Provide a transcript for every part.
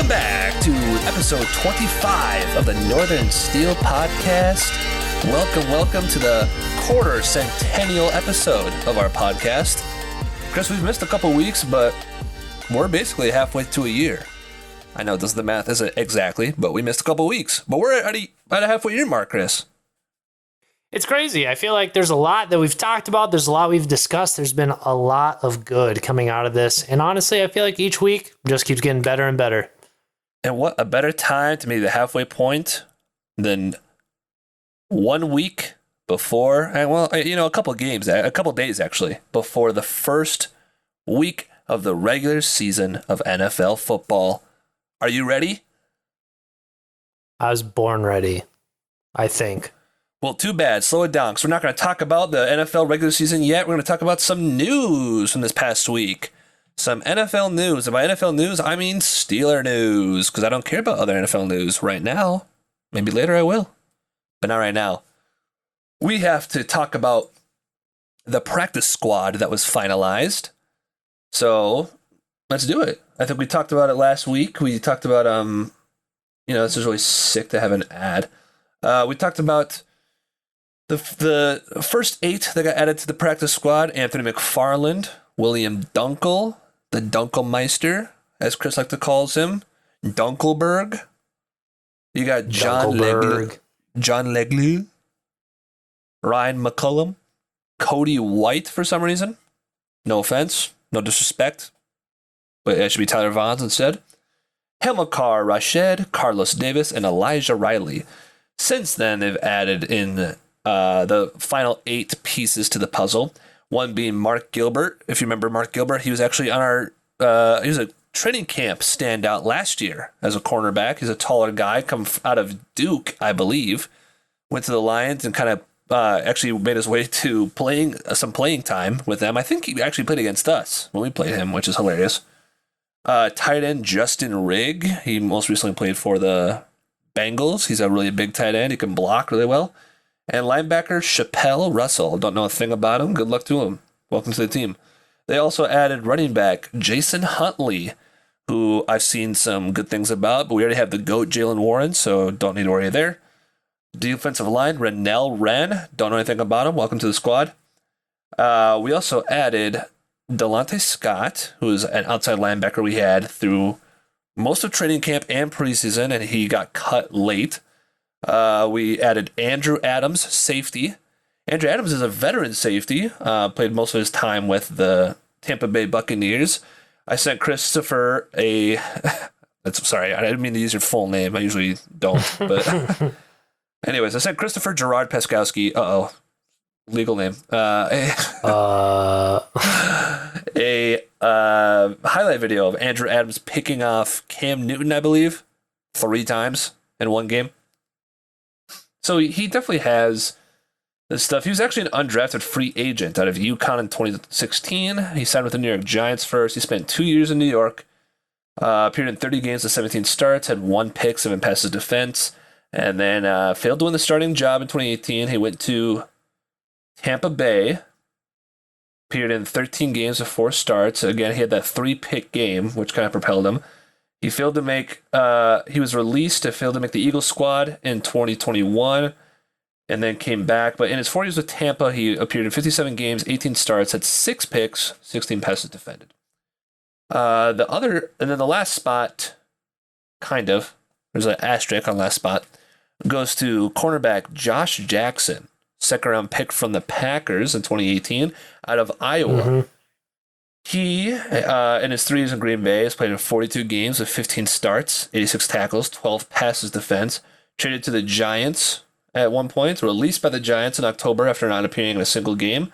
Welcome back to episode 25 of the Northern Steel Podcast. Welcome to the quarter centennial episode of our podcast. Chris, we've missed a couple weeks, but we're basically halfway to a year. I know the math isn't exactly, but we missed a couple weeks. But we're at a halfway year mark, Chris. It's crazy. I feel like there's a lot that we've talked about. There's a lot we've discussed. There's been a lot of good coming out of this. And honestly, I feel like each week just keeps getting better and better. And what a better time to meet the halfway point than 1 week before, a couple days actually, before the first week of the regular season of NFL football. Are you ready? I was born ready, I think. Well, too bad. Slow it down, because we're not going to talk about the NFL regular season yet. We're going to talk about some news from this past week. Some NFL news. And by NFL news, I mean Steeler news, because I don't care about other NFL news right now. Maybe later I will, but not right now. We have to talk about the practice squad that was finalized. So let's do it. I think we talked about it last week. We talked about, this is really sick to have an ad. We talked about the first 8 that got added to the practice squad: Anthony McFarland, William Dunkel, the Dunkelmeister, as Chris like to calls him, Dunkelberg. You got John Legley, Ryan McCullum, Cody White for some reason. No offense, no disrespect, but it should be Tyler Vaughns instead. Hamilcar Rashed, Carlos Davis, and Elijah Riley. Since then, they've added in the final 8 pieces to the puzzle. One being Mark Gilbert. If you remember Mark Gilbert, he was actually on our he was a training camp standout last year as a cornerback. He's a taller guy, come out of Duke, I believe. Went to the Lions and kind of actually made his way to playing some playing time with them. I think he actually played against us when we played him, which is hilarious. Tight end Justin Rigg. He most recently played for the Bengals. He's a really big tight end. He can block really well. And linebacker Chappelle Russell. Don't know a thing about him. Good luck to him. Welcome to the team. They also added running back Jason Huntley, who I've seen some good things about, but we already have the GOAT Jalen Warren, so don't need to worry there. Defensive line Renell Wren. Don't know anything about him. Welcome to the squad. We also added Delonte Scott, who is an outside linebacker we had through most of training camp and preseason, and he got cut late. We added Andrew Adams, safety. Andrew Adams is a veteran safety, played most of his time with the Tampa Bay Buccaneers. I sent Christopher sorry, I didn't mean to use your full name. I usually don't, but anyways, I sent Christopher Gerard Peskowski. Legal name. A highlight video of Andrew Adams picking off Cam Newton, I believe, 3 times in one game. So he definitely has this stuff. He was actually an undrafted free agent out of UConn in 2016. He signed with the New York Giants first. He spent 2 years in New York, appeared in 30 games with 17 starts, had 1 pick, 7 passes defense, and then failed to win the starting job in 2018. He went to Tampa Bay, appeared in 13 games with 4 starts. Again, he had that 3-pick game, which kind of propelled him. He failed to make, he was released to fail to make the Eagles squad in 2021 and then came back. But in his 4 years with Tampa, he appeared in 57 games, 18 starts, had 6 picks, 16 passes defended. And then the last spot, there's an asterisk on last spot, goes to cornerback Josh Jackson, 2nd-round pick from the Packers in 2018 out of Iowa. Mm-hmm. He, in his 3 years in Green Bay, has played in 42 games with 15 starts, 86 tackles, 12 passes defense. Traded to the Giants at one point, released by the Giants in October after not appearing in a single game.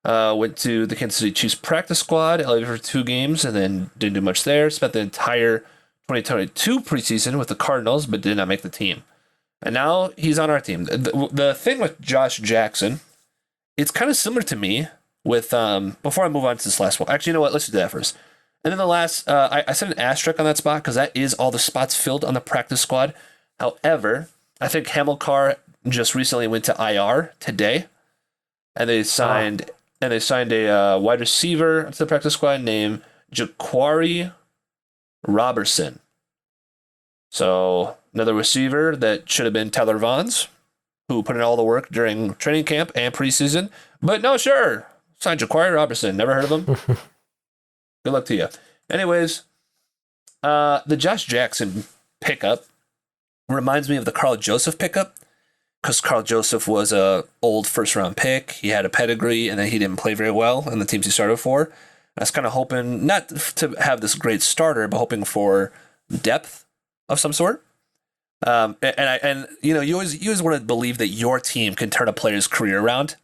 Went to the Kansas City Chiefs practice squad, elevated for 2 games, and then didn't do much there. Spent the entire 2022 preseason with the Cardinals, but did not make the team. And now he's on our team. The thing with Josh Jackson, it's kind of similar to me with, before I move on to this last one. Actually, you know what? Let's do that first. And then the last, I set an asterisk on that spot because that is all the spots filled on the practice squad. However, I think Hamilcar just recently went to IR today, and they signed a wide receiver to the practice squad named Jaquari Robertson. So another receiver that should have been Tyler Vaughns, who put in all the work during training camp and preseason. But no, sure. Signed Jaquarii Robertson. Never heard of him. Good luck to you. Anyways, the Josh Jackson pickup reminds me of the Carl Joseph pickup, because Carl Joseph was a old first-round pick. He had a pedigree, and then he didn't play very well in the teams he started for. I was kind of hoping, not to have this great starter, but hoping for depth of some sort. And you always want to believe that your team can turn a player's career around.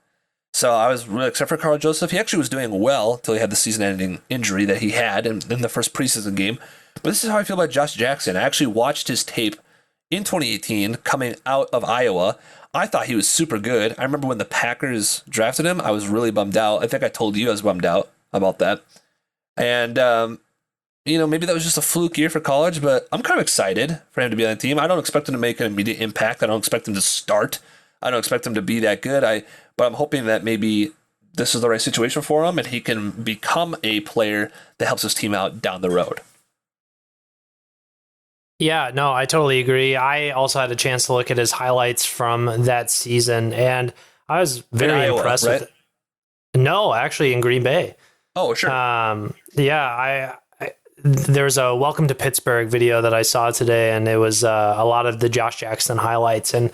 So I was really except for Carl Joseph. He actually was doing well until he had the season-ending injury that he had in the first preseason game. But this is how I feel about Josh Jackson. I actually watched his tape in 2018 coming out of Iowa. I thought he was super good. I remember when the Packers drafted him, I was really bummed out. I think I told you I was bummed out about that. And, maybe that was just a fluke year for college, but I'm kind of excited for him to be on the team. I don't expect him to make an immediate impact. I don't expect him to start. I don't expect him to be that good. But I'm hoping that maybe this is the right situation for him and he can become a player that helps his team out down the road. Yeah, no, I totally agree. I also had a chance to look at his highlights from that season, and I was very Iowa, impressed right? with it. No, actually in Green Bay. Oh, sure. There's a Welcome to Pittsburgh video that I saw today, and it was a lot of the Josh Jackson highlights. And,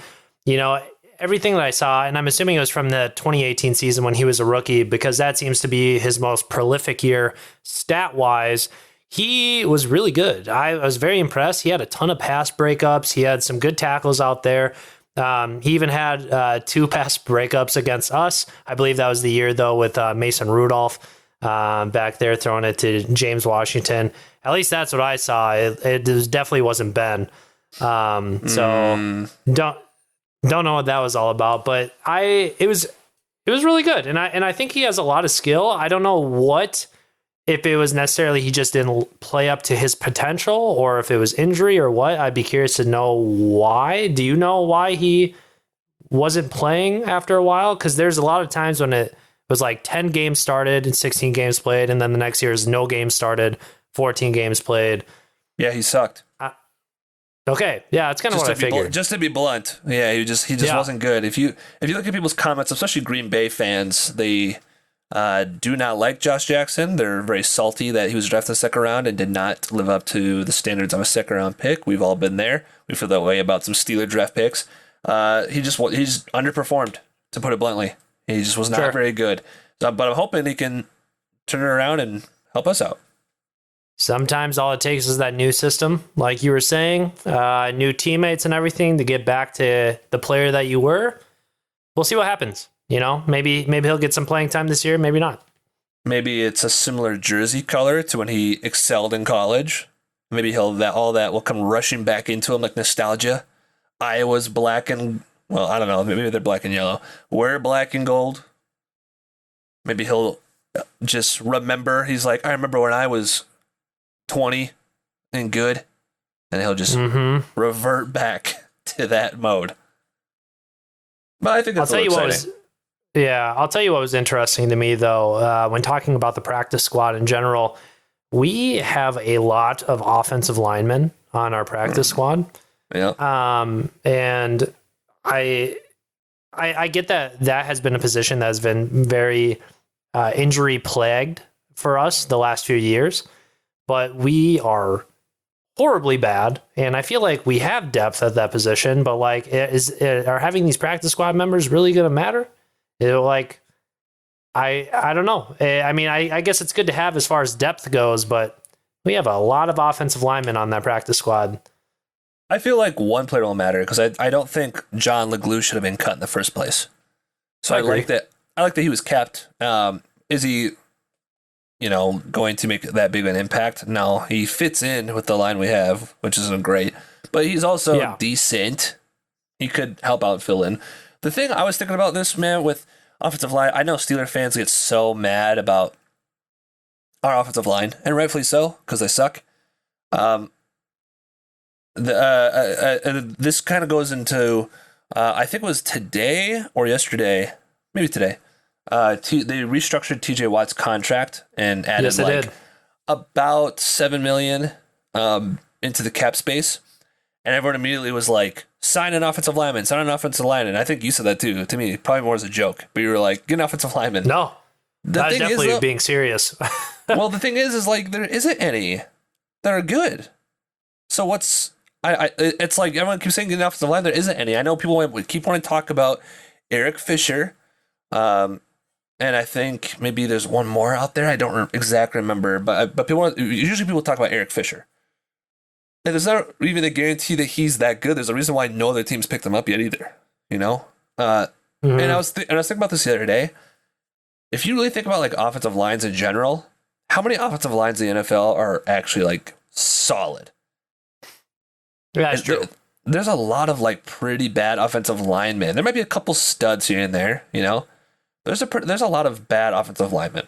everything that I saw, and I'm assuming it was from the 2018 season when he was a rookie, because that seems to be his most prolific year stat-wise. He was really good. I was very impressed. He had a ton of pass breakups. He had some good tackles out there. He even had 2 pass breakups against us. I believe that was the year, though, with Mason Rudolph back there throwing it to James Washington. At least that's what I saw. It definitely wasn't Ben. So don't know what that was all about. But it was really good, and I think he has a lot of skill. I don't know if it was necessarily he just didn't play up to his potential, or if it was injury or what. I'd be curious to know why. Do you know why he wasn't playing after a while? Because there's a lot of times when it was like 10 games started and 16 games played, and then the next year is no games started, 14 games played. Yeah, he sucked. Okay, yeah, that's kind of what I figured. Just to be blunt, yeah, he just wasn't good. If you look at people's comments, especially Green Bay fans, they do not like Josh Jackson. They're very salty that he was drafted in the second round and did not live up to the standards of a second round pick. We've all been there. We feel that way about some Steeler draft picks. He's underperformed, to put it bluntly. He just was not very good. But I'm hoping he can turn it around and help us out. Sometimes all it takes is that new system, like you were saying, new teammates and everything to get back to the player that you were. We'll see what happens. Maybe he'll get some playing time this year, maybe not. Maybe it's a similar jersey color to when he excelled in college. Maybe all that will come rushing back into him like nostalgia. Iowa's black and, well, I don't know, maybe they're black and yellow. We're black and gold. Maybe he'll just remember. He's like, I remember when I was 20 and good, and he'll just revert back to that mode. But I think that's exciting. I'll tell you what was interesting to me, though, when talking about the practice squad in general. We have a lot of offensive linemen on our practice squad. Yeah. And I get that has been a position that has been very injury plagued for us the last few years, but we are horribly bad, and I feel like we have depth at that position, but are having these practice squad members really going to matter? I don't know. I mean, I guess it's good to have as far as depth goes, but we have a lot of offensive linemen on that practice squad. I feel like one player will matter, because I don't think John LeGlue should have been cut in the first place. So I like that. I like that he was kept. Is he, going to make that big of an impact? No, he fits in with the line we have, which isn't great. But he's also decent. He could help out fill in. The thing I was thinking about this, man, with offensive line, I know Steeler fans get so mad about our offensive line, and rightfully so, because they suck. This kind of goes into, I think it was today or yesterday, maybe today. They restructured TJ Watt's contract and added about $7 million into the cap space. and everyone immediately was like, sign an offensive lineman, sign an offensive lineman. I think you said that too, to me, probably more as a joke, but you were like, get an offensive lineman. No, that's definitely is, being serious. well, the thing is like, there isn't any that are good. So what's, it's like everyone keeps saying get an offensive line, there isn't any. I know people keep wanting to talk about Eric Fisher, and I think maybe there's one more out there. I don't exactly remember, but usually people talk about Eric Fisher. And there's not even a guarantee that he's that good. There's a reason why no other teams picked him up yet either. You know, and I was thinking about this the other day. If you really think about like offensive lines in general, how many offensive lines in the NFL are actually like solid? Yeah, that's true. There's a lot of like pretty bad offensive linemen. There might be a couple studs here and there. You know, there's a lot of bad offensive linemen.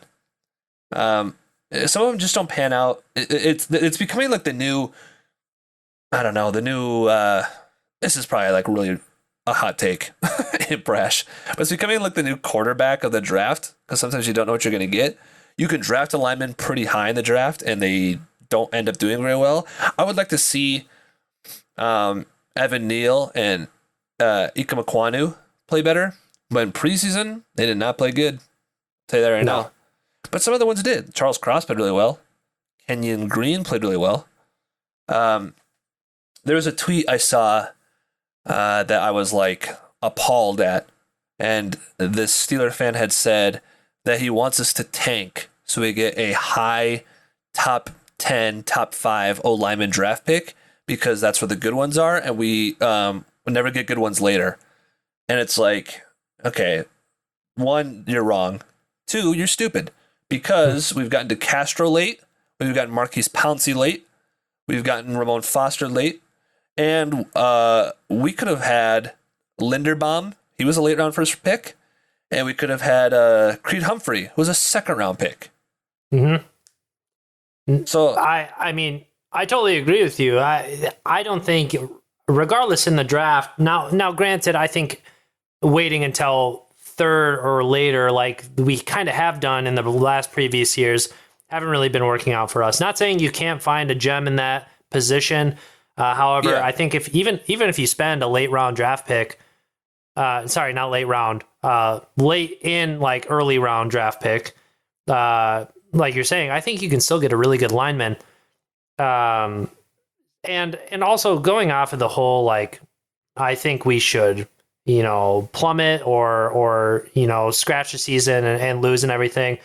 Some of them just don't pan out. It's becoming like the new. I don't know, this is probably like really a hot take and brash, but it's becoming like the new quarterback of the draft, because sometimes you don't know what you're going to get. You can draft a lineman pretty high in the draft and they don't end up doing very well. I would like to see Evan Neal and Ika Makwanu play better, but in preseason, they did not play good. I'll tell you that right now. But some of the ones did. Charles Cross played really well. Kenyon Green played really well. There was a tweet I saw that I was like appalled at, and this Steeler fan had said that he wants us to tank so we get a high top 10, top 5 O-lineman draft pick, because that's where the good ones are, and we will never get good ones later. And it's like, okay, 1, you're wrong. 2, you're stupid, because we've gotten to Castro late, we've gotten Marquise Pouncey late, we've gotten Ramon Foster late. And we could have had Linderbaum. He was a late round first pick. And we could have had Creed Humphrey, who was a second round pick. Mm-hmm. So I mean, I totally agree with you. I don't think, regardless in the draft, now granted, I think waiting until third or later, like we kind of have done in the last previous years, haven't really been working out for us. Not saying you can't find a gem in that position. However, I think if even if you spend a late round draft pick, sorry, not late round, late in like early round draft pick, like you're saying, I think you can still get a really good lineman. And also going off of the whole, like, I think we should, plummet or scratch the season and lose and everything.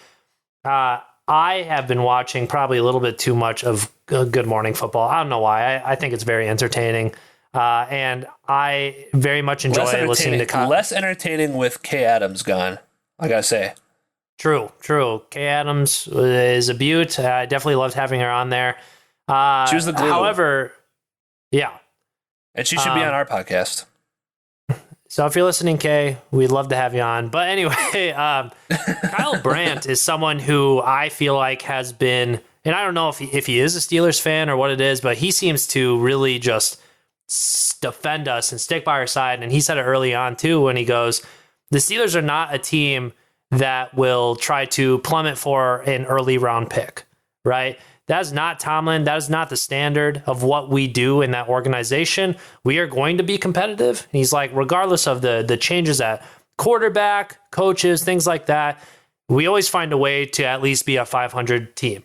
I have been watching probably a little bit too much of Good Morning Football. I don't know why. I think it's very entertaining. And I very much enjoy listening to... Less entertaining with Kay Adams gone, I gotta say. True. Kay Adams is a beaut. I definitely loved having her on there. She was the glue. However, yeah. And she should be on our podcast. So if you're listening, Kay, we'd love to have you on. But anyway, Kyle Brandt is someone who I feel like has been, and I don't know if he is a Steelers fan or what it is, but he seems to really just defend us and stick by our side. And he said it early on too, when he goes, the Steelers are not a team that will try to plummet for an early round pick, right? That's not Tomlin. That is not the standard of what we do in that organization. We are going to be competitive. And he's like, regardless of the changes at quarterback, coaches, things like that, we always find a way to at least be a 500 team.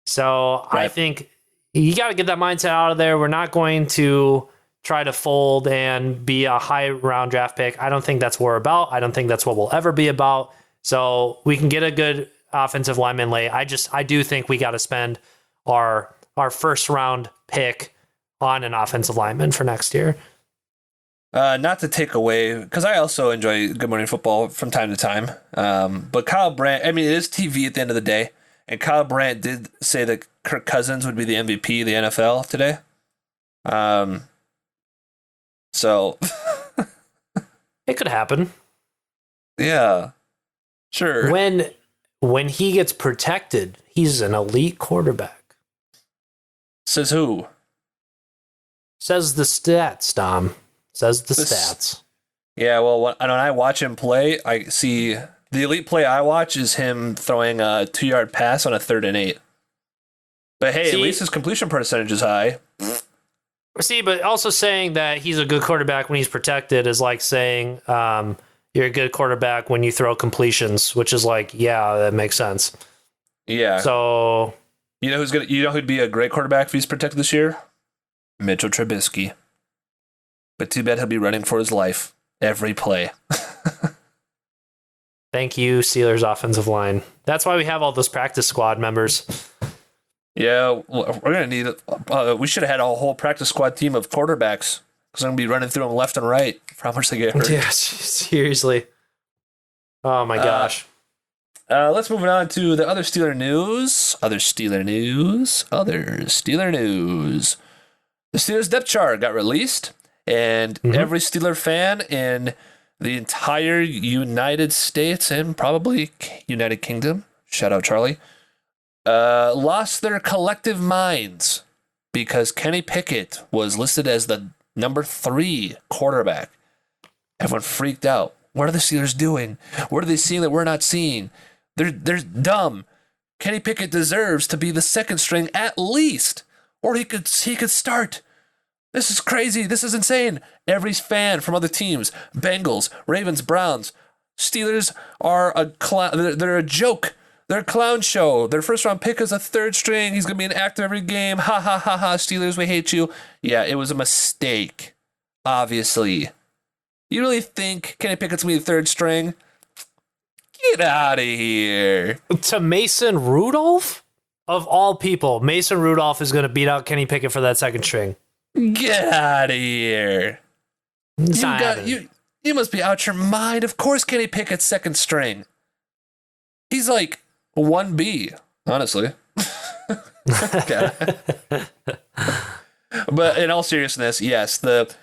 So right. I think you got to get that mindset out of there. We're not going to try to fold and be a high round draft pick. I don't think that's what we're about. I don't think that's what we'll ever be about. So we can get a good offensive lineman late. I do think we got to spend our first round pick on an offensive lineman for next year. Not to take away, because I also enjoy Good Morning Football from time to time. But Kyle Brandt, I mean, it is TV at the end of the day. And Kyle Brandt did say that Kirk Cousins would be the MVP of the NFL today. So it could happen. Yeah, sure. When he gets protected, he's an elite quarterback. Says who? Says the stats, Dom. Says the stats. Yeah, well, when I watch him play, I see the elite play I watch is him throwing a 2-yard pass on a 3rd and 8. But hey, at least his completion percentage is high. See, but also saying that he's a good quarterback when he's protected is like saying you're a good quarterback when you throw completions, which is like, yeah, that makes sense. Yeah. So you know who'd be a great quarterback if he's protected this year? Mitchell Trubisky. But too bad he'll be running for his life every play. Thank you, Steelers offensive line. That's why we have all those practice squad members. Yeah, we're going to need we should have had a whole practice squad team of quarterbacks because I'm going to be running through them left and right for how much they get hurt. Yeah, seriously. Oh, my gosh. Let's move on to the other Steeler news. The Steelers depth chart got released, and every Steeler fan in the entire United States and probably United Kingdom, shout out Charlie, lost their collective minds because Kenny Pickett was listed as the number 3 quarterback. Everyone freaked out. What are the Steelers doing? What are they seeing that we're not seeing? They're dumb. Kenny Pickett deserves to be the second string at least, or he could start. This is crazy. This is insane. Every fan from other teams, Bengals, Ravens, Browns, Steelers are a clown. They're a joke. They're a clown show. Their first round pick is a third string. He's going to be an actor every game. Ha ha ha ha. Steelers, we hate you. Yeah, it was a mistake. Obviously. You really think Kenny Pickett's going to be the third string? Get out of here. To Mason Rudolph? Of all people, Mason Rudolph is going to beat out Kenny Pickett for that second string. Get out of here. You must be out your mind. Of course Kenny Pickett's second string. He's like 1B, honestly. But in all seriousness, yes, what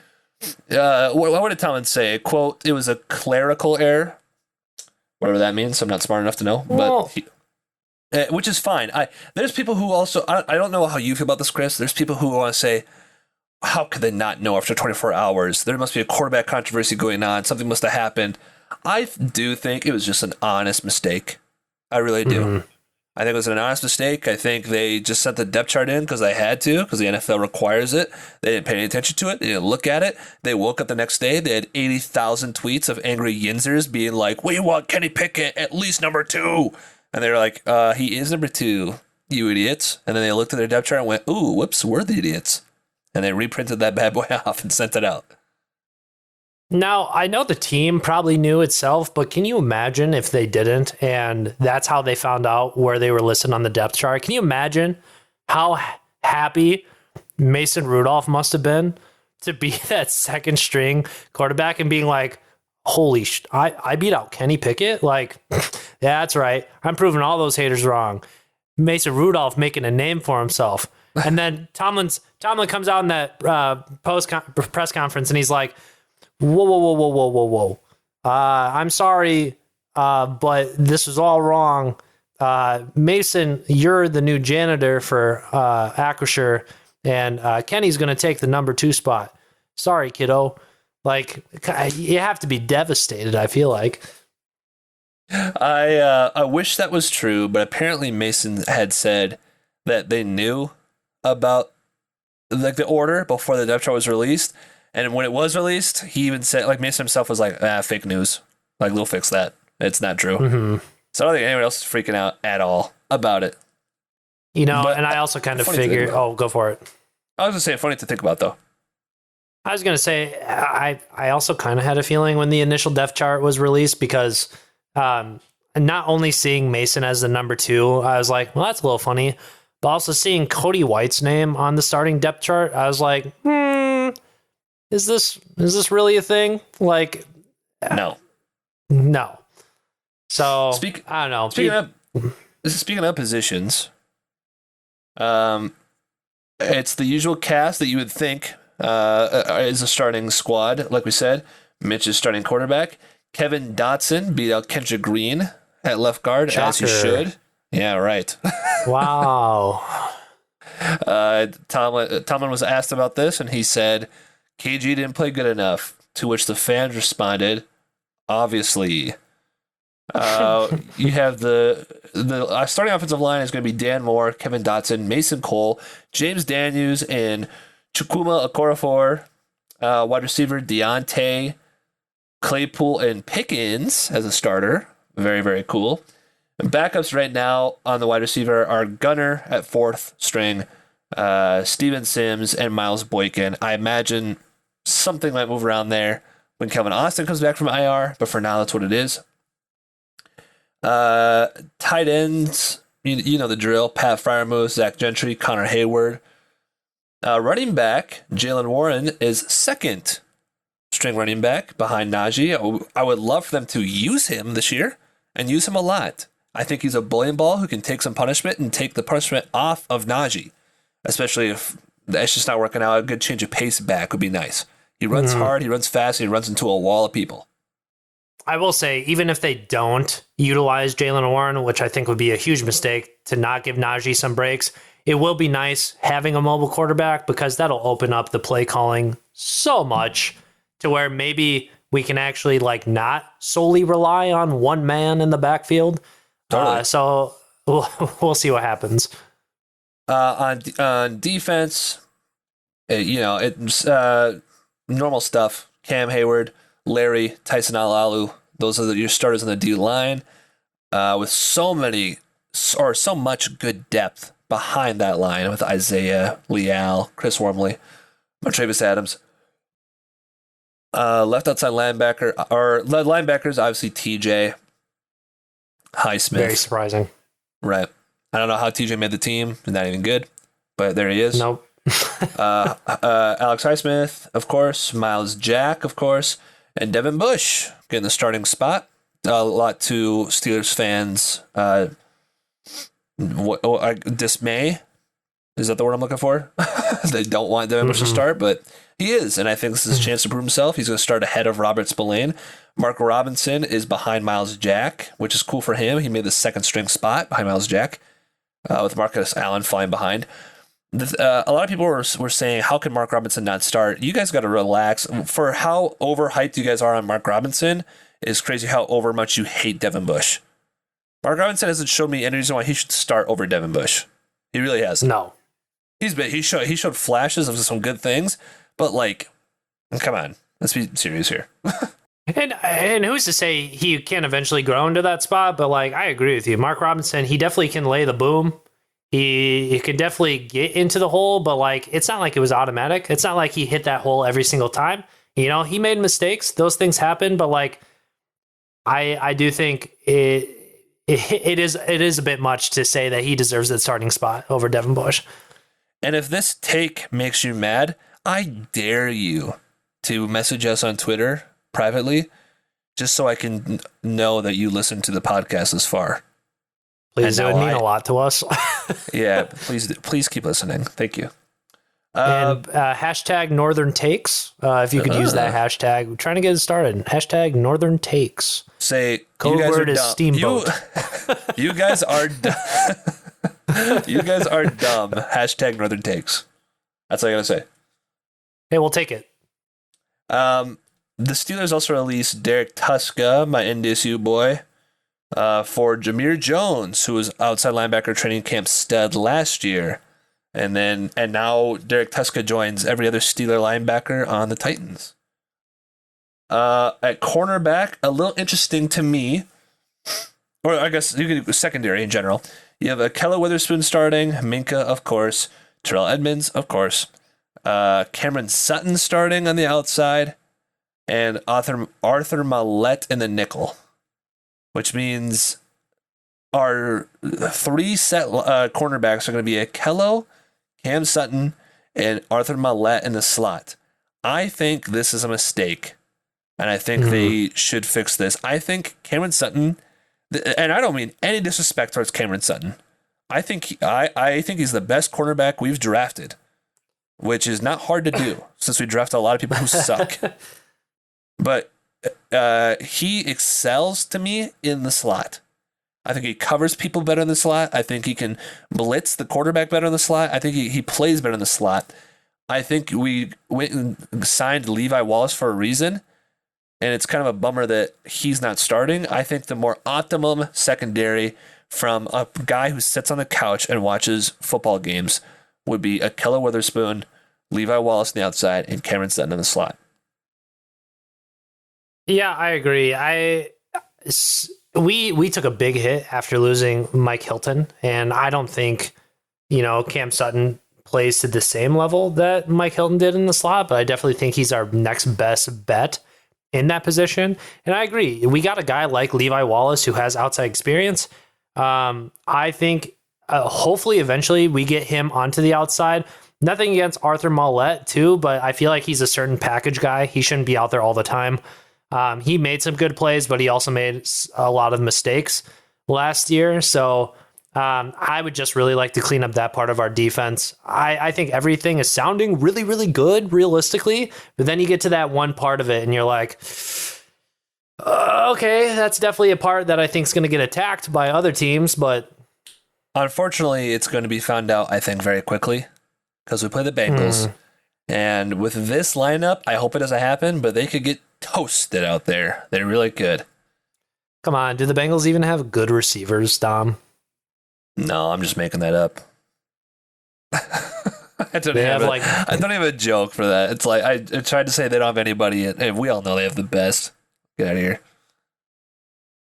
did Tomlin say? Quote, it was a clerical error. Whatever that means. I'm not smart enough to know. But which is fine. There's people who also, I don't know how you feel about this, Chris. There's people who want to say, how could they not know after 24 hours? There must be a quarterback controversy going on. Something must have happened. I do think it was just an honest mistake. I really do. Mm-hmm. I think it was an honest mistake. I think they just sent the depth chart in because they had to, because the NFL requires it. They didn't pay any attention to it. They didn't look at it. They woke up the next day. They had 80,000 tweets of angry Yinzers being like, we want Kenny Pickett at least number 2. And they were like, he is number 2, you idiots. And then they looked at their depth chart and went, ooh, whoops, we're the idiots. And they reprinted that bad boy off and sent it out. Now, I know the team probably knew itself, but can you imagine if they didn't? And that's how they found out where they were listed on the depth chart. Can you imagine how happy Mason Rudolph must have been to be that second string quarterback and being like, holy I beat out Kenny Pickett? Like, yeah, that's right. I'm proving all those haters wrong. Mason Rudolph making a name for himself. And then Tomlin comes out in that press conference and he's like, whoa. I'm sorry, but this was all wrong. Mason, you're the new janitor for Acrisure, and Kenny's going to take the number 2 spot. Sorry, kiddo. Like, you have to be devastated, I feel like. I wish that was true, but apparently Mason had said that they knew about like the order before the depth chart was released. And when it was released, he even said, like, Mason himself was like, fake news. Like, we'll fix that. It's not true. Mm-hmm. So I don't think anyone else is freaking out at all about it. You know, but, and I also kind of figured, go for it. I was going to say, funny to think about, though. I was going to say, I also kind of had a feeling when the initial depth chart was released because not only seeing Mason as the number 2, I was like, well, that's a little funny. But also seeing Cody White's name on the starting depth chart, I was like, is this really a thing? Like, no. So I don't know. Speaking of positions, it's the usual cast that you would think is a starting squad. Like we said, Mitch is starting quarterback. Kevin Dotson beat out Kendrick Green at left guard, Shocker. as he should. Yeah, right. Wow. Tomlin was asked about this, and he said, KG didn't play good enough, to which the fans responded, obviously. You have the starting offensive line is going to be Dan Moore, Kevin Dotson, Mason Cole, James Daniels, and Chukwuma Okorafor, wide receiver Deontay, Claypool, and Pickens as a starter. Very, very cool. And backups right now on the wide receiver are Gunner at 4th string, Steven Sims, and Miles Boykin. I imagine something might move around there when Kelvin Austin comes back from IR, but for now, that's what it is. Tight ends, you know the drill. Pat Freiermuth, Zach Gentry, Connor Hayward. Running back, Jalen Warren is 2nd string running back behind Najee. I would love for them to use him this year and use him a lot. I think he's a bullying ball who can take some punishment and take the punishment off of Najee, especially if that's just not working out. A good change of pace back would be nice. He runs hard, he runs fast, and he runs into a wall of people. I will say, even if they don't utilize Jalen Warren, which I think would be a huge mistake to not give Najee some breaks, it will be nice having a mobile quarterback because that'll open up the play calling so much to where maybe we can actually not solely rely on one man in the backfield. Totally. So we'll see what happens. On defense, it's normal stuff. Cam Hayward, Larry, Tyson Alalu, those are your starters on the D line. With so much good depth behind that line with Isaiah, Leal, Chris Wormley, Montravius Adams. Left outside linebacker, or linebackers, obviously TJ, Highsmith. Very surprising. Right. I don't know how TJ made the team. Not even good, but there he is. Nope. Alex Highsmith, of course. Miles Jack, of course. And Devin Bush getting the starting spot. A lot to Steelers fans' dismay. Is that the word I'm looking for? They don't want Devin Bush to start, but he is. And I think this is his chance to prove himself. He's going to start ahead of Robert Spillane. Mark Robinson is behind Miles Jack, which is cool for him. He made the 2nd string spot behind Miles Jack, with Marcus Allen flying behind. A lot of people were saying, how can Mark Robinson not start? You guys got to relax. For how overhyped you guys are on Mark Robinson, it's crazy how over much you hate Devin Bush. Mark Robinson hasn't shown me any reason why he should start over Devin Bush. He really hasn't. No. He showed flashes of some good things, but come on, let's be serious here. And who's to say he can eventually grow into that spot? But I agree with you. Mark Robinson, he definitely can lay the boom. He could definitely get into the hole, but it's not like it was automatic. It's not like he hit that hole every single time. He made mistakes. Those things happen, but I do think it is a bit much to say that he deserves that starting spot over Devin Bush. And if this take makes you mad, I dare you to message us on Twitter privately, just so I can know that you listened to the podcast this far. Please, it would mean a lot to us. Yeah, please keep listening. Thank you. And hashtag Northern Takes. If you could use that hashtag, we're trying to get it started. Hashtag Northern Takes. Say code you guys word are is dumb. steamboat. You guys are you guys are dumb. Hashtag Northern Takes. That's all I gotta say. Hey, we'll take it. The Steelers also released Derek Tuska, my NDSU boy, for Jameer Jones, who was outside linebacker training camp stud last year. And now Derek Tuska joins every other Steeler linebacker on the Titans. At cornerback, a little interesting to me, or I guess you could do secondary in general. You have Akella Witherspoon starting, Minka, of course, Terrell Edmonds, of course, Cameron Sutton starting on the outside, and Arthur Mallette in the nickel, which means our 3 set cornerbacks are going to be Akella, Cam Sutton, and Arthur Mallette in the slot. I think this is a mistake, and I think they should fix this. I think Cameron Sutton, and I don't mean any disrespect towards Cameron Sutton, I think he's the best cornerback we've drafted, which is not hard to do since we draft a lot of people who suck. But he excels to me in the slot. I think he covers people better in the slot. I think he can blitz the quarterback better in the slot. I think he plays better in the slot. I think we went and signed Levi Wallace for a reason, and it's kind of a bummer that he's not starting. I think the more optimum secondary from a guy who sits on the couch and watches football games would be Akella Witherspoon, Levi Wallace on the outside, and Cameron Sutton in the slot. Yeah, I agree. We took a big hit after losing Mike Hilton, and I don't think, Cam Sutton plays to the same level that Mike Hilton did in the slot, but I definitely think he's our next best bet in that position. And I agree. We got a guy like Levi Wallace who has outside experience. I think hopefully eventually we get him onto the outside. Nothing against Arthur Mollett too, but I feel like he's a certain package guy. He shouldn't be out there all the time. He made some good plays, but he also made a lot of mistakes last year. So I would just really like to clean up that part of our defense. I think everything is sounding really, really good realistically, but then you get to that one part of it and you're like, okay, that's definitely a part that I think is going to get attacked by other teams, but unfortunately, it's going to be found out, I think, very quickly because we play the Bengals. And with this lineup, I hope it doesn't happen, but they could get toasted out there. They're really good. Come on, do the Bengals even have good receivers, Dom? No, I'm just making that up. I don't even have a joke for that. It's like I tried to say they don't have anybody, and we all know they have the best. Get out of here.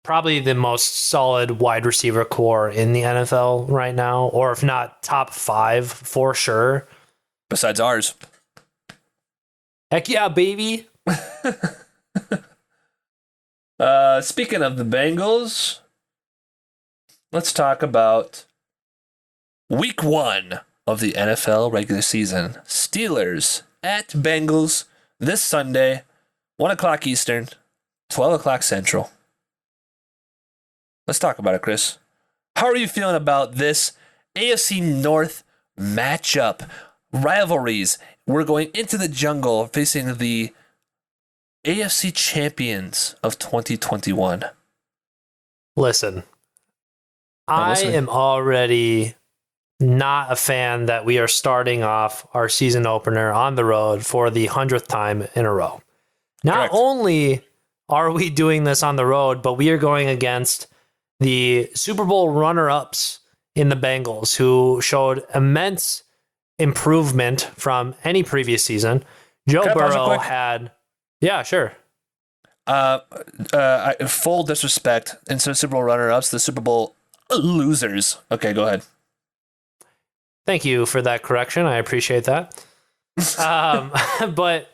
Probably the most solid wide receiver core in the NFL right now, or if not top 5 for sure. Besides ours. Heck yeah, baby. Speaking of the Bengals, let's talk about week 1 of the NFL regular season. Steelers at Bengals this Sunday, 1 o'clock Eastern, 12 o'clock Central. Let's talk about it, Chris. How are you feeling about this AFC North matchup? Rivalries. We're going into the jungle facing the AFC champions of 2021. Listen, I am already not a fan that we are starting off our season opener on the road for the 100th time in a row. Not only are we doing this on the road, but we are going against the Super Bowl runner-ups in the Bengals, who showed immense improvement from any previous season. Joe Burrow had... Yeah, sure. Full disrespect. Instead of Super Bowl runner-ups, the Super Bowl losers. Okay, go ahead. Thank you for that correction. I appreciate that. But,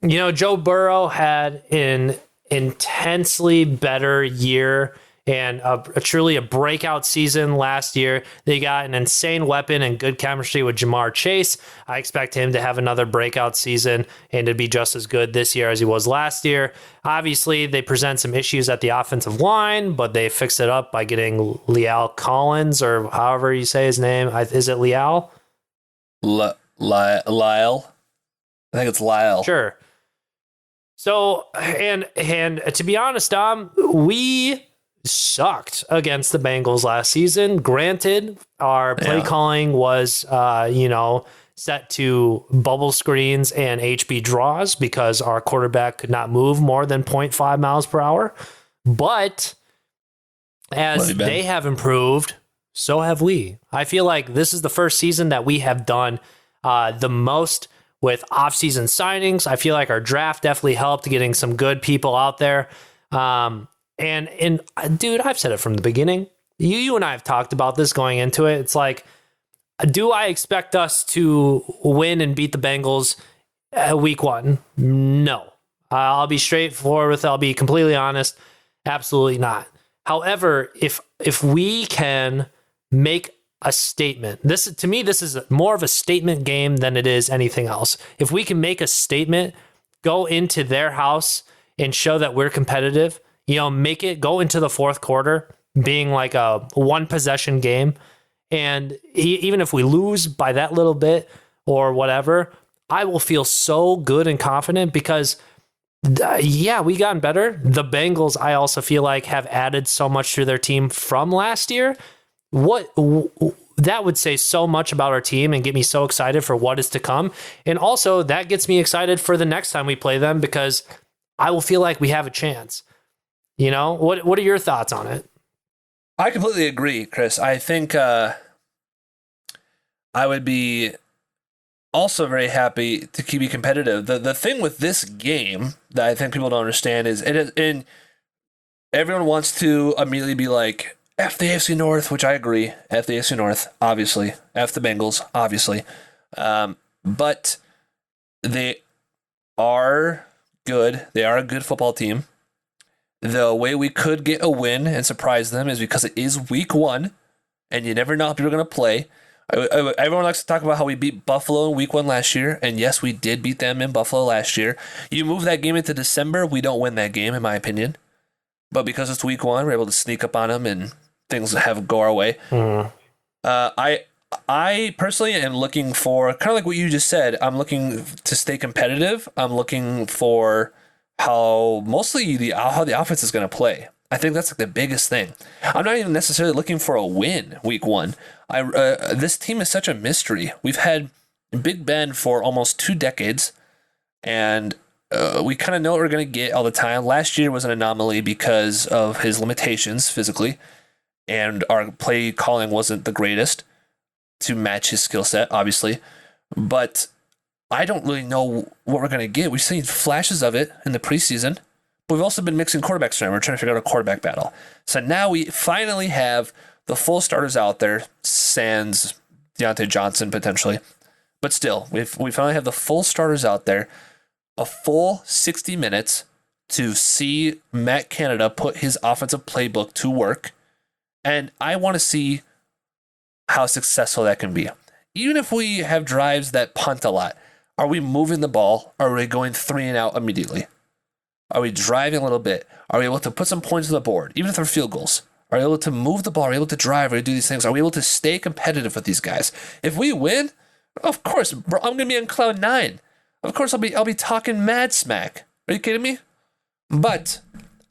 Joe Burrow had an intensely better year and truly a breakout season last year. They got an insane weapon and good chemistry with Jamar Chase. I expect him to have another breakout season and to be just as good this year as he was last year. Obviously, they present some issues at the offensive line, but they fixed it up by getting Leal Collins, or however you say his name. Is it Leal? Lyle. I think it's Lyle. Sure. So, and to be honest, Dom, we sucked against the Bengals last season. Granted, our play calling was, set to bubble screens and HB draws because our quarterback could not move more than 0.5 miles per hour. But as they have improved, so have we. I feel like this is the first season that we have done the most with off-season signings. I feel like our draft definitely helped getting some good people out there. And dude, I've said it from the beginning. You and I have talked about this going into it. It's like, do I expect us to win and beat the Bengals week 1? No. I'll be straightforward with it. I'll be completely honest. Absolutely not. However, if we can make a statement, to me, this is more of a statement game than it is anything else. If we can make a statement, go into their house and show that we're competitive, make it go into the fourth quarter being like a 1-possession game. And even if we lose by that little bit or whatever, I will feel so good and confident because, we gotten better. The Bengals, I also feel like, have added so much to their team from last year. That would say so much about our team and get me so excited for what is to come. And also that gets me excited for the next time we play them because I will feel like we have a chance. What are your thoughts on it? I completely agree, Chris. I think I would be also very happy to keep you competitive. The thing with this game that I think people don't understand is everyone wants to immediately be like, F the AFC North, which I agree. F the AFC North, obviously. F the Bengals, obviously. But they are good. They are a good football team. The way we could get a win and surprise them is because it is week 1, and you never know how people are going to play. Everyone likes to talk about how we beat Buffalo in week 1 last year, and yes, we did beat them in Buffalo last year. You move that game into December, we don't win that game, in my opinion. But because it's week 1, we're able to sneak up on them and things have go our way. I personally am looking for, kind of like what you just said, I'm looking to stay competitive. I'm looking for how the offense is going to play. I think that's like the biggest thing. I'm not even necessarily looking for a win week 1. This team is such a mystery. We've had Big Ben for almost 2 decades, and we kind of know what we're going to get all the time. Last year was an anomaly because of his limitations physically, and our play calling wasn't the greatest to match his skill set, obviously. But I don't really know what we're going to get. We've seen flashes of it in the preseason, but we've also been mixing quarterbacks around. We're trying to figure out a quarterback battle. So now we finally have the full starters out there, sans Deontay Johnson potentially. But still, we finally have the full starters out there, a full 60 minutes to see Matt Canada put his offensive playbook to work. And I want to see how successful that can be. Even if we have drives that punt a lot, are we moving the ball? Are we going 3 and out immediately? Are we driving a little bit? Are we able to put some points on the board, even if they're field goals? Are we able to move the ball? Are we able to drive? Are we able to do these things? Are we able to stay competitive with these guys? If we win, of course, bro, I'm gonna be on cloud 9. Of course, I'll be talking mad smack. Are you kidding me? But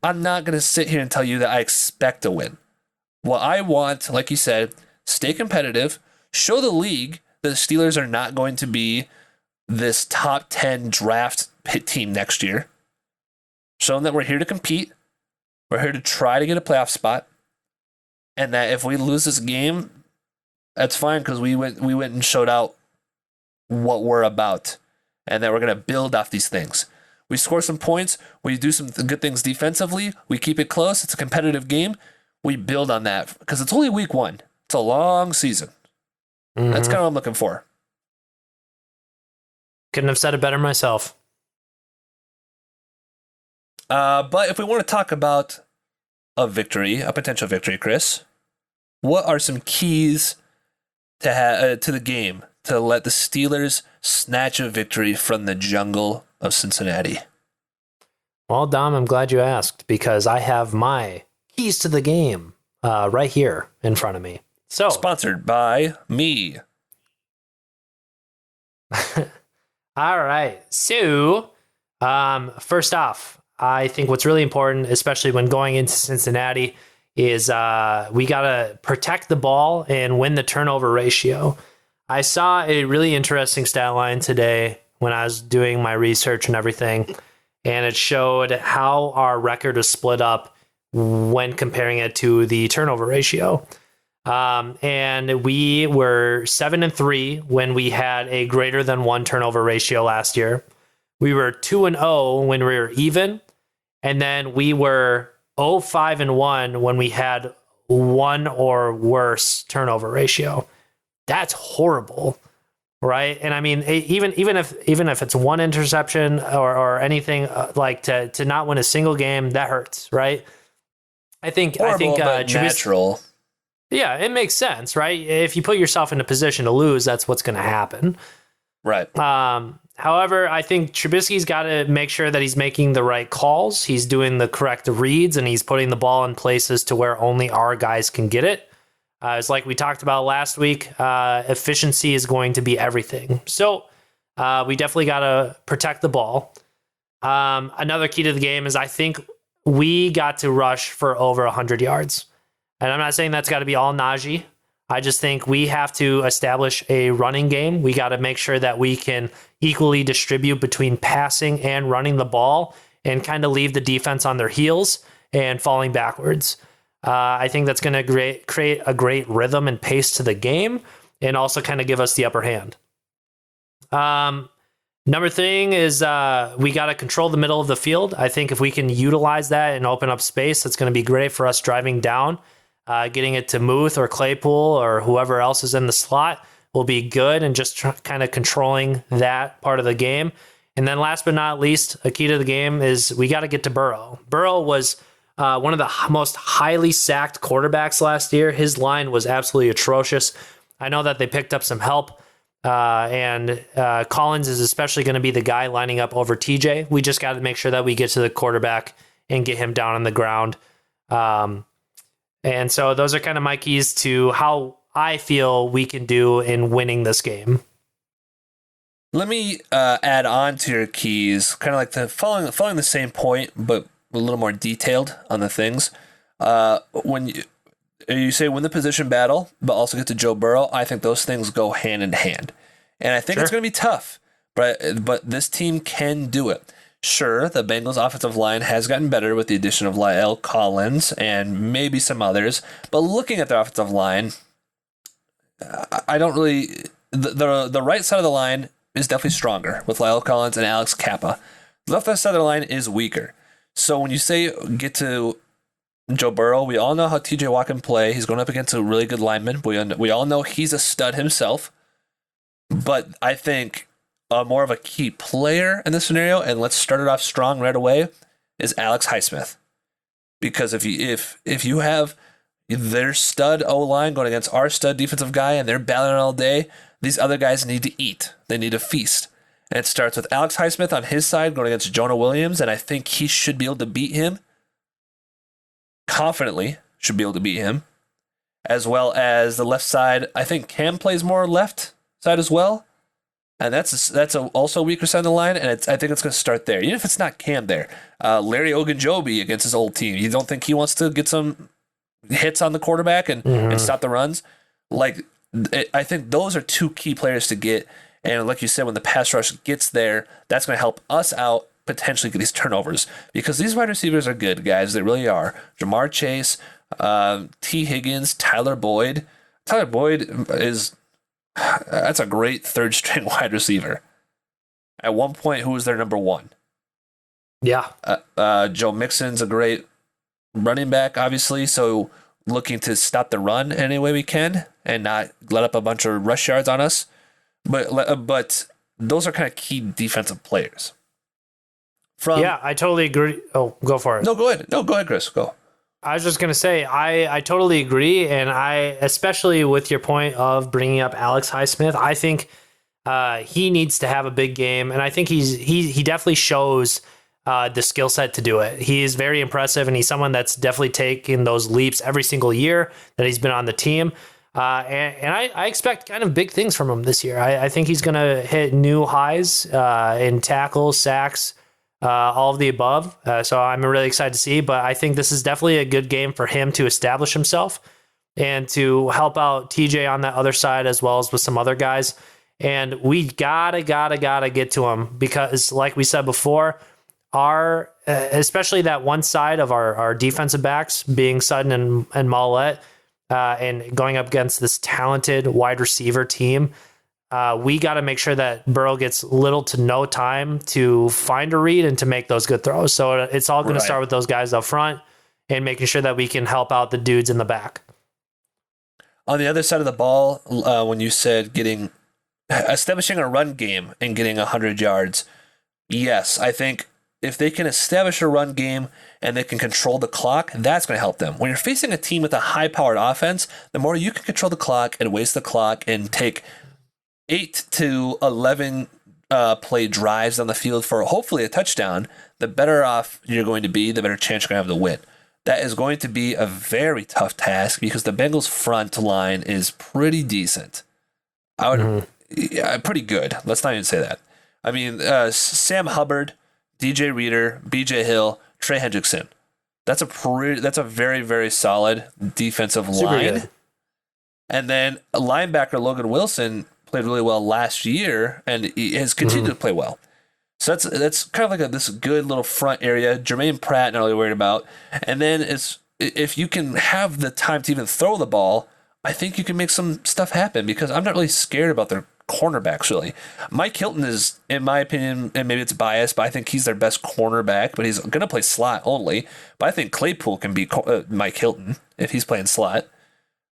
I'm not gonna sit here and tell you that I expect a win. What I want, like you said, stay competitive. Show the league that the Steelers are not going to be this top 10 draft pit team next year. Show them that we're here to compete. We're here to try to get a playoff spot. And that if we lose this game, that's fine because we went and showed out what we're about. And that we're going to build off these things. We score some points. We do some good things defensively. We keep it close. It's a competitive game. We build on that because it's only week 1. It's a long season. That's kind of what I'm looking for. Couldn't have said it better myself. But if we want to talk about a victory, a potential victory, Chris, what are some keys to the game to let the Steelers snatch a victory from the jungle of Cincinnati? Well, Dom, I'm glad you asked because I have my keys to the game right here in front of me. So, sponsored by me. All right. So, first off, I think what's really important, especially when going into Cincinnati, is we got to protect the ball and win the turnover ratio. I saw a really interesting stat line today when I was doing my research and everything, and it showed how our record is split up when comparing it to the turnover ratio. And we were 7-3 when we had a greater than 1 turnover ratio last year. We were 2-0 when we were even. And then we were 0-5-1 when we had 1 or worse turnover ratio. That's horrible, right? And I mean, even if it's 1 interception or anything like to not win a single game, that hurts, right? I think natural. Yeah, it makes sense, right? If you put yourself in a position to lose, that's what's going to happen. Right. However, I think Trubisky's got to make sure that he's making the right calls. He's doing the correct reads, and he's putting the ball in places to where only our guys can get it. It's like we talked about last week. Efficiency is going to be everything. So we definitely got to protect the ball. Another key to the game is I think we got to rush for over 100 yards. And I'm not saying that's got to be all Najee. I just think we have to establish a running game. We got to make sure that we can equally distribute between passing and running the ball and kind of leave the defense on their heels and falling backwards. I think that's going to create a great rhythm and pace to the game and also kind of give us the upper hand. Number thing is we got to control the middle of the field. I think if we can utilize that and open up space, that's going to be great for us driving down. Getting it to Muth or Claypool or whoever else is in the slot will be good, and just kind of controlling that part of the game. And then last but not least, a key to the game is we got to get to Burrow. Burrow was one of the most highly sacked quarterbacks last year. His line was absolutely atrocious. I know that they picked up some help, and Collins is especially going to be the guy lining up over TJ. We just got to make sure that we get to the quarterback and get him down on the ground. And so those are kind of my keys to how I feel we can do in winning this game. Let me add on to your keys, kind of like following the same point, but a little more detailed on the things. When you say win the position battle, but also get to Joe Burrow, I think those things go hand in hand. And I think it's going to be tough, but this team can do it. Sure, the Bengals offensive line has gotten better with the addition of La'el Collins and maybe some others, but looking at their offensive line, I don't really... The right side of the line is definitely stronger with La'el Collins and Alex Kappa. The left side of the line is weaker. So when you say get to Joe Burrow, we all know how TJ Watt can play. He's going up against a really good lineman. We all know he's a stud himself. But I think more of a key player in this scenario, and let's start it off strong right away, is Alex Highsmith. Because if you have their stud O-line going against our stud defensive guy and they're battling all day, these other guys need to eat. They need to feast. And it starts with Alex Highsmith on his side going against Jonah Williams, and I think he should be able to beat him. Confidently should be able to beat him. As well as the left side, I think Cam plays more left side as well. And that's also a weaker side of the line, and I think it's going to start there. Even if it's not Cam there. Larry Ogunjobi against his old team. You don't think he wants to get some hits on the quarterback and stop the runs? I think those are two key players to get. And like you said, when the pass rush gets there, that's going to help us out, potentially get these turnovers. Because these wide receivers are good, guys. They really are. Jamar Chase, T. Higgins, Tyler Boyd. Tyler Boyd that's a great third-string wide receiver. At one point, who was their number one? Yeah. Joe Mixon's a great running back, obviously, so looking to stop the run any way we can and not let up a bunch of rush yards on us. But those are kind of key defensive players. Yeah, I totally agree. Oh, go for it. No, go ahead, Chris. Go. I was just going to say, I totally agree. And especially with your point of bringing up Alex Highsmith, I think he needs to have a big game. And I think he definitely shows the skill set to do it. He is very impressive, and he's someone that's definitely taken those leaps every single year that he's been on the team. And I expect kind of big things from him this year. I think he's going to hit new highs in tackles, sacks, all of the above. So I'm really excited to see, but I think this is definitely a good game for him to establish himself and to help out TJ on that other side, as well as with some other guys. And we gotta get to him, because like we said before, especially that one side of our defensive backs being Sutton and Mollett, and going up against this talented wide receiver team, we got to make sure that Burrow gets little to no time to find a read and to make those good throws. So it's all going to start with those guys up front and making sure that we can help out the dudes in the back. On the other side of the ball, when you said establishing a run game and getting 100 yards, yes, I think if they can establish a run game and they can control the clock, that's going to help them. When you're facing a team with a high-powered offense, the more you can control the clock and waste the clock and take 8 to 11 play drives on the field for hopefully a touchdown, the better off you're going to be, the better chance you're going to have to win. That is going to be a very tough task because the Bengals' front line is pretty decent. Pretty good. Let's not even say that. I mean, Sam Hubbard, DJ Reader, BJ Hill, Trey Hendrickson. That's a very, very solid defensive line. Good. And then a linebacker, Logan Wilson, played really well last year and he has continued to play well. So that's kind of like this good little front area. Jermaine Pratt, not really worried about. And then if you can have the time to even throw the ball, I think you can make some stuff happen, because I'm not really scared about cornerbacks, really. Mike Hilton is, in my opinion, and maybe it's biased, but I think he's their best cornerback, but he's going to play slot only. But I think Claypool can beat Mike Hilton if he's playing slot.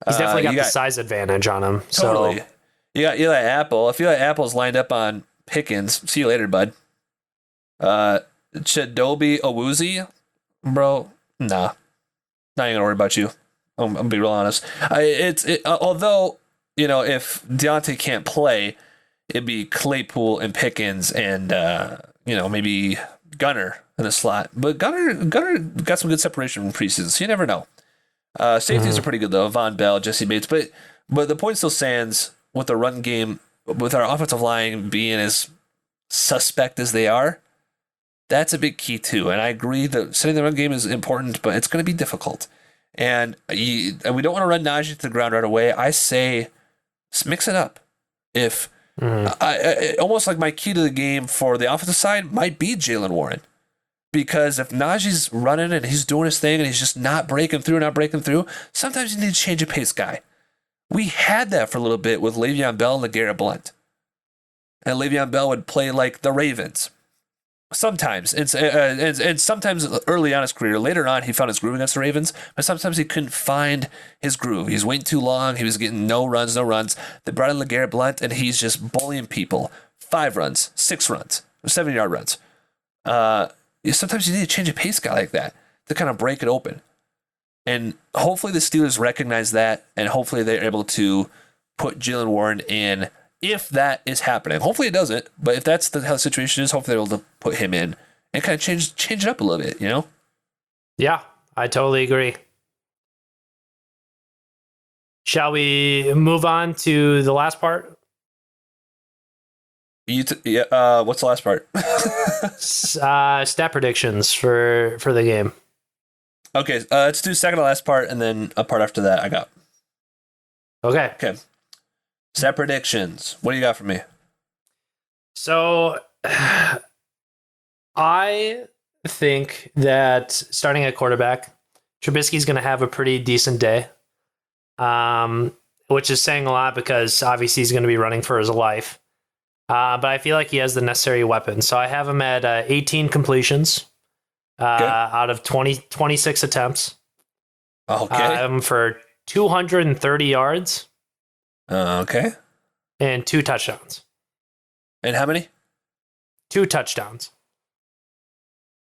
He's definitely got the size advantage on him. Totally. So. You got Eli Apple. I feel like Apple's lined up on Pickens. See you later, bud. Chidobe Awuzie, bro, nah. Not even going to worry about you. I'm going to be real honest. Although, if Deontay can't play, it'd be Claypool and Pickens and, maybe Gunner in the slot. But Gunner got some good separation from preseason, so you never know. Safeties are pretty good, though. Von Bell, Jesse Bates. But the point still stands with the run game, with our offensive line being as suspect as they are. That's a big key, too. And I agree that setting the run game is important, but it's going to be difficult. And we don't want to run Najee to the ground right away. I say mix it up. If almost like my key to the game for the offensive side might be Jaylen Warren. Because if Najee's running and he's doing his thing and he's just not breaking through, sometimes you need to change a pace guy. We had that for a little bit with Le'Veon Bell and LeGarrette Blount. And Le'Veon Bell would play like the Ravens. Sometimes, and sometimes early on his career. Later on, he found his groove against the Ravens, but sometimes he couldn't find his groove. He was waiting too long. He was getting no runs. They brought in LeGarrette Blount, and he's just bullying people. 5 runs, 6 runs, 7-yard runs. Sometimes you need to change a pace guy like that to kind of break it open. And hopefully the Steelers recognize that, and hopefully they're able to put Jaylen Warren in if that is happening. Hopefully it doesn't, but if that's how the situation is, hopefully they're able to put him in and kind of change it up a little bit, Yeah, I totally agree. Shall we move on to the last part? What's the last part? Stat predictions for the game. Okay, let's do second to last part, and then a part after that I got. Okay. Stat predictions. What do you got for me? So, I think that starting at quarterback, Trubisky's going to have a pretty decent day, which is saying a lot because obviously he's going to be running for his life. But I feel like he has the necessary weapons. So I have him at 18 completions out of 26 attempts. Okay. I have him for 230 yards. Okay. And 2 touchdowns. And how many? 2 touchdowns.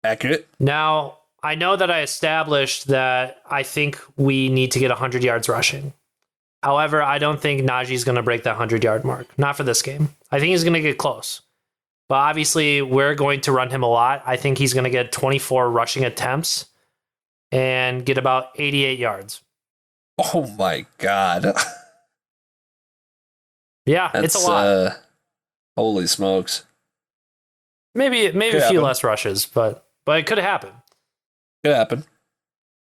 Accurate. Now, I know that I established that I think we need to get 100 yards rushing. However, I don't think Najee's going to break that 100-yard mark. Not for this game. I think he's going to get close. But obviously, we're going to run him a lot. I think he's going to get 24 rushing attempts and get about 88 yards. Oh, my God. Yeah, it's a lot. Holy smokes. Maybe a few less rushes, but it could happen. Could happen.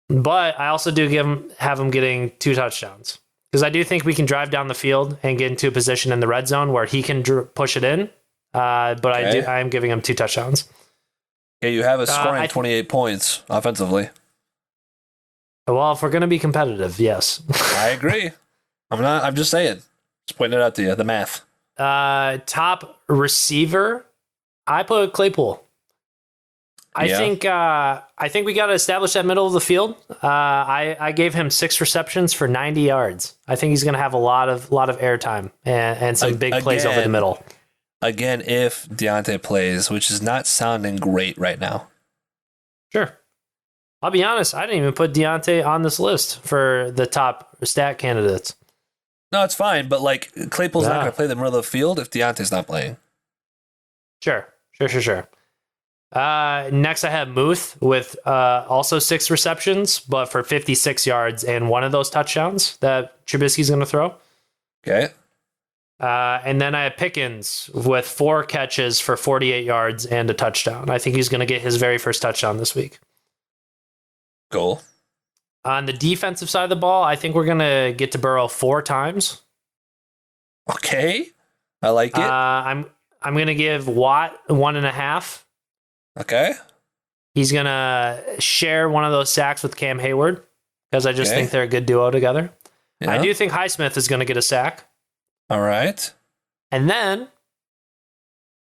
But I also do have him getting 2 touchdowns. Because I do think we can drive down the field and get into a position in the red zone where he can push it in. But okay. I am giving him 2 touchdowns. Yeah, you have us scoring 28 points offensively. Well, if we're going to be competitive, yes. I agree. I'm just saying. Just pointing it out to you, the math. Top receiver, I put Claypool. I think we got to establish that middle of the field. I gave him 6 receptions for 90 yards. I think he's going to have a lot of airtime and some big plays over the middle. Again, if Deontay plays, which is not sounding great right now. Sure. I'll be honest, I didn't even put Deontay on this list for the top stat candidates. No, it's fine, but Claypool's not going to play the middle of the field if Deontay's not playing. Sure. Next, I have Muth with also 6 receptions, but for 56 yards and 1 of those touchdowns that Trubisky's going to throw. Okay. And then I have Pickens with 4 catches for 48 yards and a touchdown. I think he's going to get his very first touchdown this week. Cool. On the defensive side of the ball, I think we're going to get to Burrow 4 times. Okay. I like it. I'm going to give Watt 1.5. Okay. He's going to share one of those sacks with Cam Hayward because I just think they're a good duo together. Yeah. I do think Highsmith is going to get a sack. All right. And then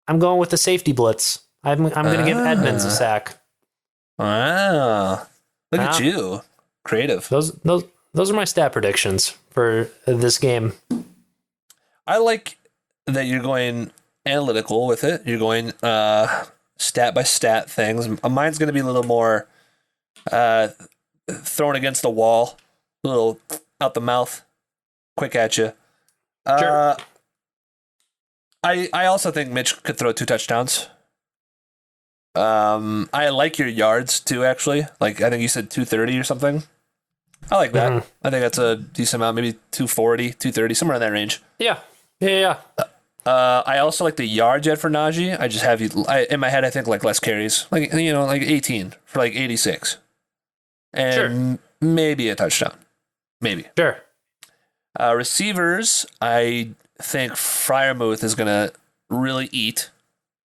I'm going with the safety blitz. I'm going to give Edmonds a sack. Wow. Look at you. Creative. Those are my stat predictions for this game. I like that you're going analytical with it. You're going stat by stat things. Mine's going to be a little more thrown against the wall, a little out the mouth, quick at you. Sure. I also think Mitch could throw 2 touchdowns. I like your yards too, actually. Like, I think you said 230 or something. I like that. I think that's a decent amount, maybe 240, 230, somewhere in that range. Yeah. I also like the yards you had for Najee. I just have you in my head. I think like less carries, like 18 for like 86, and maybe a touchdown, maybe. Sure. Receivers, I think Freiermuth is gonna really eat,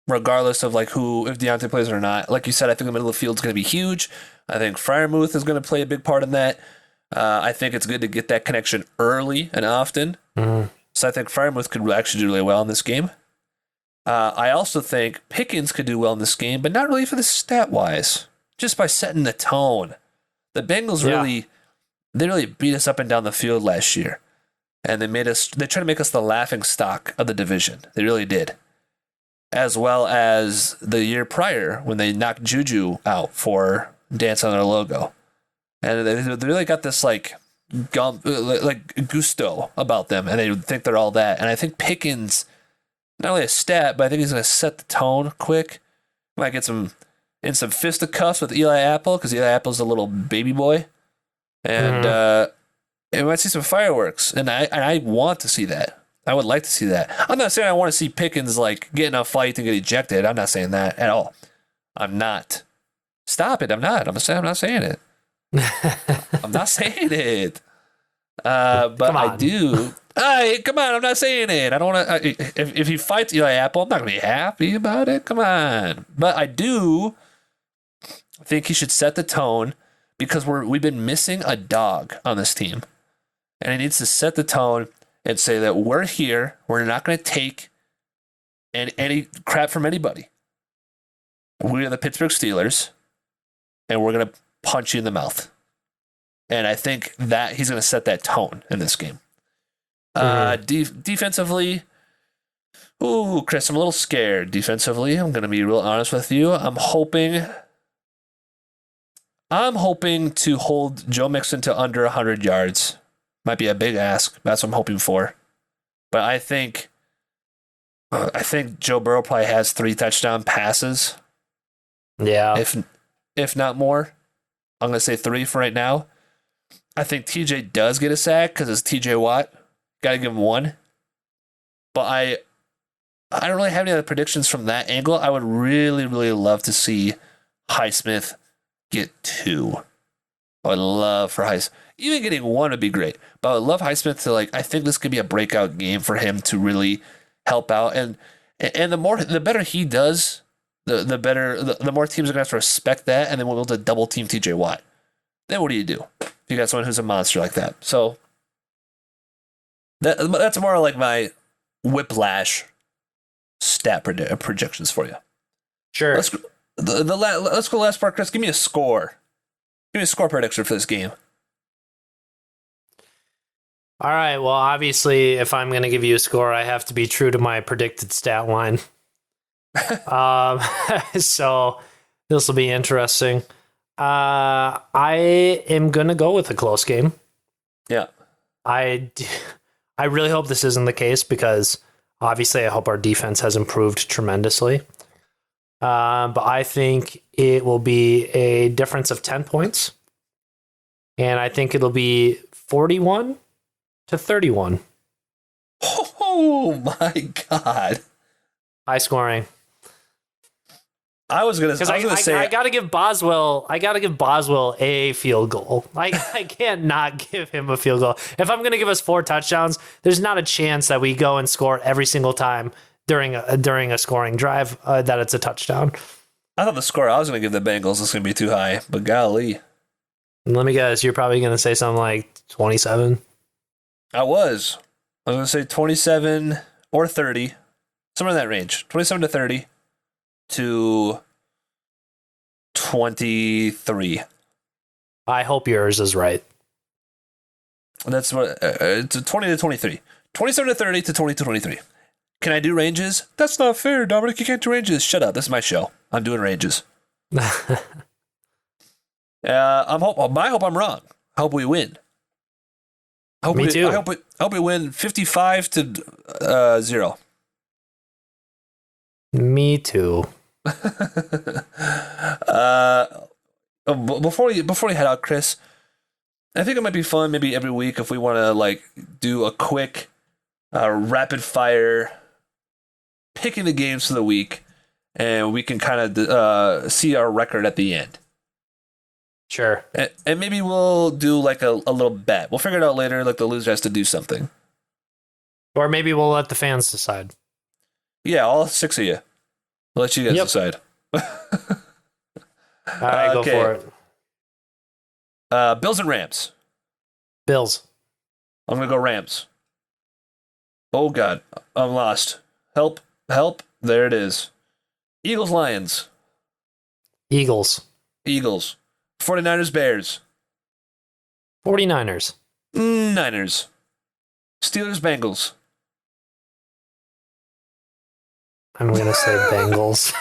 regardless of like if Deontay plays or not. Like you said, I think the middle of the field is gonna be huge. I think Freiermuth is gonna play a big part in that. I think it's good to get that connection early and often. So I think Freiermuth could actually do really well in this game. I also think Pickens could do well in this game, but not really for the stat-wise. Just by setting the tone. The Bengals really beat us up and down the field last year. And they tried to make us the laughing stock of the division. They really did. As well as the year prior when they knocked Juju out for dance on their logo. And they really got this like gusto about them, and they think they're all that. And I think Pickens, not only a stat, but I think he's going to set the tone quick. Might get some fisticuffs with Eli Apple, because Eli Apple's a little baby boy, and we might see some fireworks. And I want to see that. I would like to see that. I'm not saying I want to see Pickens like get in a fight and get ejected. I'm not saying that at all. I'm not. Stop it. I'm not. I'm not saying it. I'm not saying it. But I do. Hey, come on, I'm not saying it. I don't want to. If he fights Eli Apple, I'm not going to be happy about it. Come on. But I do think he should set the tone, because we've been missing a dog on this team. And he needs to set the tone and say that we're here. We're not going to take any crap from anybody. We are the Pittsburgh Steelers, and we're going to punch you in the mouth. And I think that he's going to set that tone in this game. Defensively, Chris, I'm a little scared defensively. I'm going to be real honest with you. I'm hoping to hold Joe Mixon to under 100 yards. Might be a big ask. That's what I'm hoping for. But I think Joe Burrow probably has 3 touchdown passes. Yeah. If not more. I'm going to say 3 for right now. I think TJ does get a sack because it's TJ Watt. Got to give him 1. But I don't really have any other predictions from that angle. I would really, really love to see Highsmith get 2. I would love for Highsmith. Even getting 1 would be great. But I would love Highsmith to, I think this could be a breakout game for him to really help out. And the better he does, the more teams are going to have to respect that, and then we'll be able to double team TJ Watt. Then what do you do? You got someone who's a monster like that. So that's more like my whiplash stat projections for you. Sure. Let's go last part, Chris. Give me a score. Give me a score prediction for this game. All right. Well, obviously, if I'm going to give you a score, I have to be true to my predicted stat line. So this will be interesting. I am going to go with a close game. Yeah. I really hope this isn't the case, because obviously I hope our defense has improved tremendously. But I think it will be a difference of 10 points. And I think it'll be 41-31. Oh my God. High scoring. I was gonna say I gotta give Boswell a field goal. I can't not give him a field goal. If I'm gonna give us 4 touchdowns, there's not a chance that we go and score every single time during a scoring drive that it's a touchdown. I thought the score I was gonna give the Bengals was gonna be too high, but golly. Let me guess, you're probably gonna say something like 27. I was gonna say 27, or 30, somewhere in that range. 27 to 30 to 23. I hope yours is right. That's what it's 20 to 23. 27 to 30 to 20 to 23. Can I do ranges? That's not fair, Dominic. You can't do ranges. Shut up. This is my show. I'm doing ranges. I hope I'm wrong. I hope we win. Me too. I hope we win 55 to 0. Me too. Before we head out, Chris, I think it might be fun maybe every week if we want to like do a quick rapid fire picking the games for the week, and we can kind of see our record at the end. Sure. And maybe we'll do like a little bet. We'll figure it out later. Like the loser has to do something. Or maybe we'll let the fans decide. Yeah, all 6 of you. I'll let you guys decide. All right, go for it. Bills and Rams. Bills. I'm going to go Rams. Oh, God. I'm lost. Help. Help. There it is. Eagles, Lions. Eagles. 49ers, Bears. 49ers. Niners. Steelers, Bengals. I'm going to say Bengals.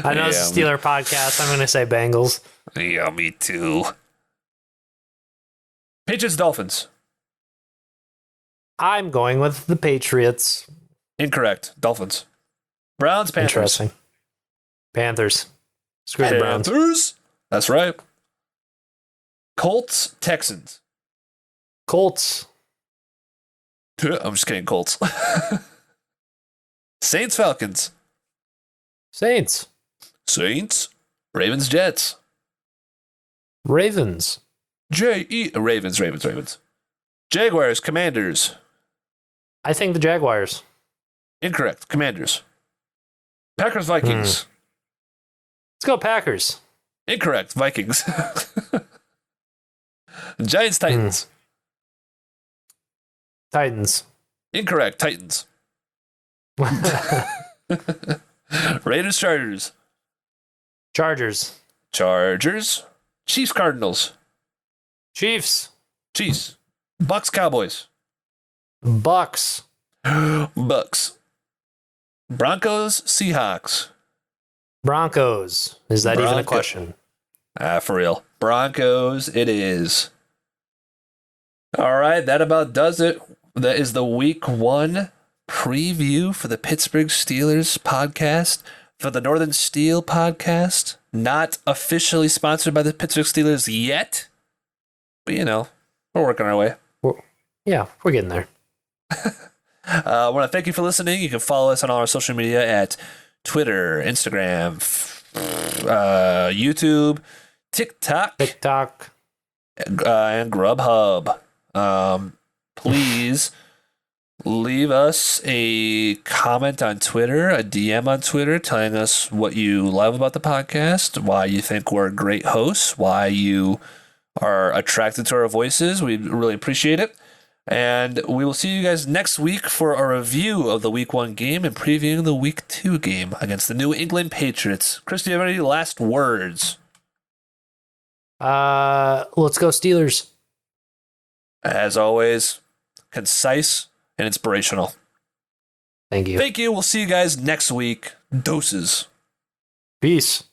I know it's a Steeler podcast. I'm going to say Bengals. Yeah, me too. Patriots, Dolphins. I'm going with the Patriots. Incorrect. Dolphins. Browns, Panthers. Interesting. Panthers. Screw the Browns. Panthers. That's right. Colts, Texans. Colts. I'm just kidding, Colts. Saints, Falcons. Saints. Ravens, Jets. Ravens. Ravens. Jaguars, Commanders. I think the Jaguars. Incorrect. Commanders. Packers, Vikings. Let's go Packers. Incorrect. Vikings. Giants, Titans. Titans. Incorrect. Titans. Raiders, Chargers. Chiefs, Cardinals. Chiefs. Bucks, Cowboys. Bucks. Broncos, Seahawks. Broncos. Is that even a question? For real. Broncos, it is. All right, that about does it. That is the week 1 preview for the Pittsburgh Steelers podcast, for the Northern Steel podcast. Not officially sponsored by the Pittsburgh Steelers yet, but we're working our way. Yeah, we're getting there. I want to thank you for listening. You can follow us on all our social media at Twitter, Instagram, YouTube, TikTok, and Grubhub. Please leave us a comment on Twitter, a DM on Twitter, telling us what you love about the podcast, why you think we're great hosts, why you are attracted to our voices. We really appreciate it. And we will see you guys next week for a review of the Week 1 game and previewing the Week 2 game against the New England Patriots. Chris, do you have any last words? Let's go Steelers. As always, concise and inspirational. Thank you. We'll see you guys next week. Doses. Peace.